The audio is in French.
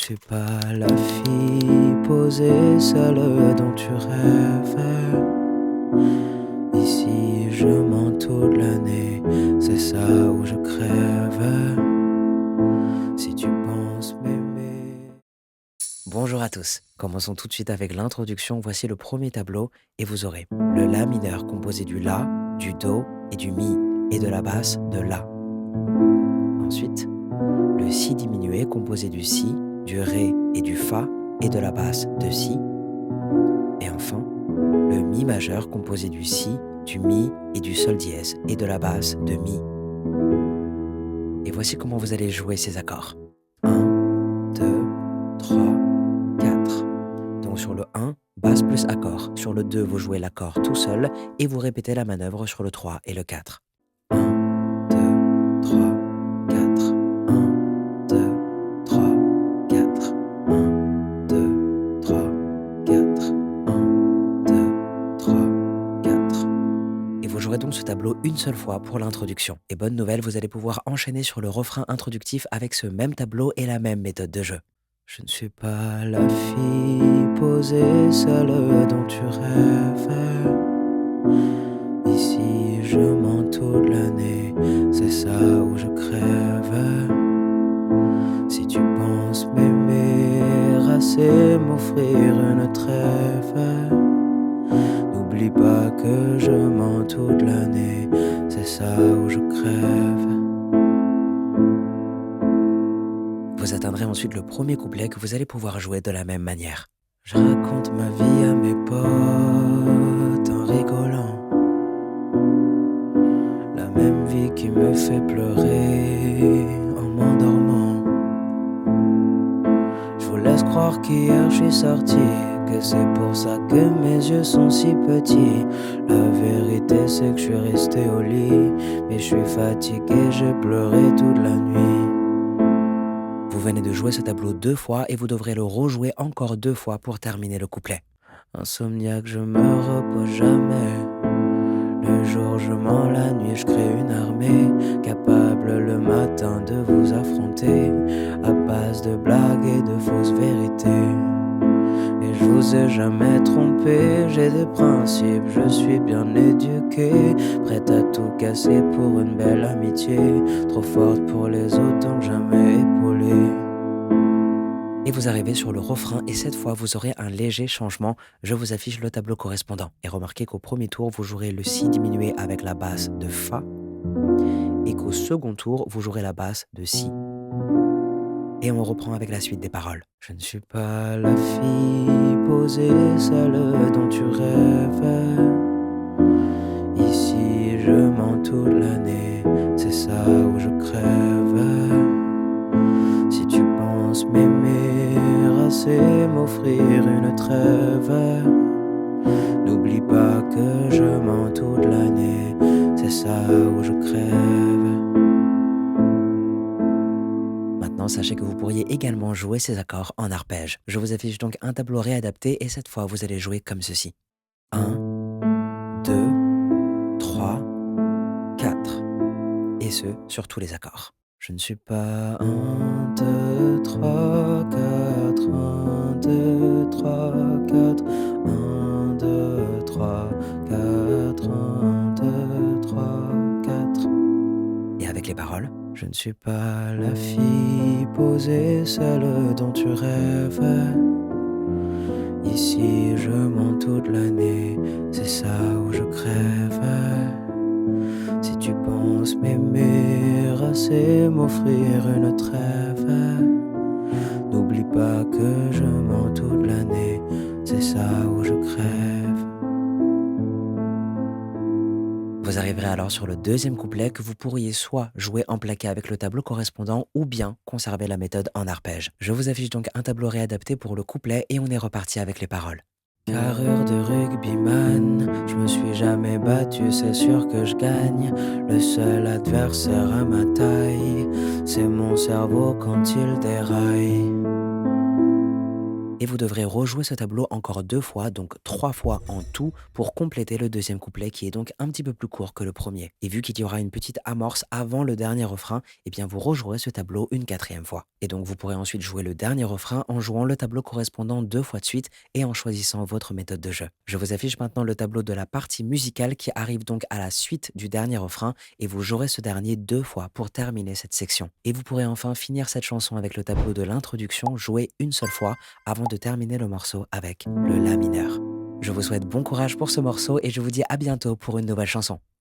suis pas la fille posée, celle dont tu rêvais. Ici, je mens toute l'année, c'est ça où je crève. Si tu penses m'aimer. Bonjour à tous, commençons tout de suite avec l'introduction. Voici le premier tableau et vous aurez le La mineur composé du La, du Do et du Mi et de la basse de La. Ensuite, le Si diminué composé du Si, du Ré et du Fa et de la basse de Si. Et enfin, le Mi majeur composé du Si, du Mi et du Sol dièse et de la basse de Mi. Et voici comment vous allez jouer ces accords. 1, 2, 3, 4. Donc sur le 1, basse plus accord. Sur le 2, vous jouez l'accord tout seul et vous répétez la manœuvre sur le 3 et le 4. 1, 2, 3, 4. 1, 2, 3, 4. 1, 2, 3, 4. 1, 2, 3, 4. Et vous jouerez donc ce tableau une seule fois pour l'introduction. Et bonne nouvelle, vous allez pouvoir enchaîner sur le refrain introductif avec ce même tableau et la même méthode de jeu. Je ne suis pas la fille posée, celle dont tu rêvais. Ici, je mens toute l'année, c'est ça où je crève. Si tu penses m'aimer, assez m'offrir une trêve. N'oublie pas que je mens toute l'année, c'est ça où je crève. Vous atteindrez ensuite le premier couplet que vous allez pouvoir jouer de la même manière. Je raconte ma vie à mes potes en rigolant. La même vie qui me fait pleurer en m'endormant. Je vous laisse croire qu'hier je suis sorti, que c'est pour ça que mes yeux sont si petits. La vérité c'est que je suis resté au lit, mais je suis fatigué, j'ai pleuré toute la nuit. Vous venez de jouer ce tableau 2 fois et vous devrez le rejouer encore 2 fois pour terminer le couplet. Insomniaque, je me repose jamais. Le jour je mens, la nuit je crée une armée, capable le matin de vous affronter, à base de blagues et de fausses vérités. Et je vous ai jamais trompé, j'ai des principes, je suis bien éduqué, prête à tout casser pour une belle amitié, trop forte pour les autres donc jamais épaulée. Et vous arrivez sur le refrain et cette fois vous aurez un léger changement. Je vous affiche le tableau correspondant. Et remarquez qu'au premier tour vous jouerez le Si diminué avec la basse de Fa et qu'au second tour vous jouerez la basse de Si. Et on reprend avec la suite des paroles. Je ne suis pas la fille posée, celle dont tu rêvais. Ici je mens toute l'année, c'est ça où je crève. Si tu penses m'aimer, assez m'offrir une trêve. N'oublie pas que je mens toute l'année, c'est ça où je crève. Maintenant, sachez que vous pourriez également jouer ces accords en arpège. Je vous affiche donc un tableau réadapté et cette fois vous allez jouer comme ceci. 1, 2, 3, 4. Et ce, sur tous les accords. Je ne suis pas 1, 2, 3, 4, 1, 2, 3, 4, 1, 2, 3, 4, 1, 2, 3, 4. Et avec les paroles, je ne suis pas la fille posée, celle dont tu rêves. Ici je mens toute l'année, c'est ça où je crève. Si tu penses m'aimer, assez m'offrir une trêve. N'oublie pas que je mens toute l'année, c'est ça où je crève. Vous arriverez alors sur le deuxième couplet que vous pourriez soit jouer en plaqué avec le tableau correspondant ou bien conserver la méthode en arpège. Je vous affiche donc un tableau réadapté pour le couplet et on est reparti avec les paroles. Carrure de rugbyman, je me suis jamais battu, c'est sûr que je gagne. Le seul adversaire à ma taille, c'est mon cerveau quand il déraille. et vous devrez rejouer ce tableau encore 2 fois, donc 3 fois en tout, pour compléter le deuxième couplet qui est donc un petit peu plus court que le premier. Et vu qu'il y aura une petite amorce avant le dernier refrain, eh bien vous rejouerez ce tableau une quatrième fois. Et donc vous pourrez ensuite jouer le dernier refrain en jouant le tableau correspondant 2 fois de suite et en choisissant votre méthode de jeu. Je vous affiche maintenant le tableau de la partie musicale qui arrive donc à la suite du dernier refrain et vous jouerez ce dernier 2 fois pour terminer cette section. Et vous pourrez enfin finir cette chanson avec le tableau de l'introduction joué une seule fois avant de terminer le morceau avec le La mineur. Je vous souhaite bon courage pour ce morceau et je vous dis à bientôt pour une nouvelle chanson.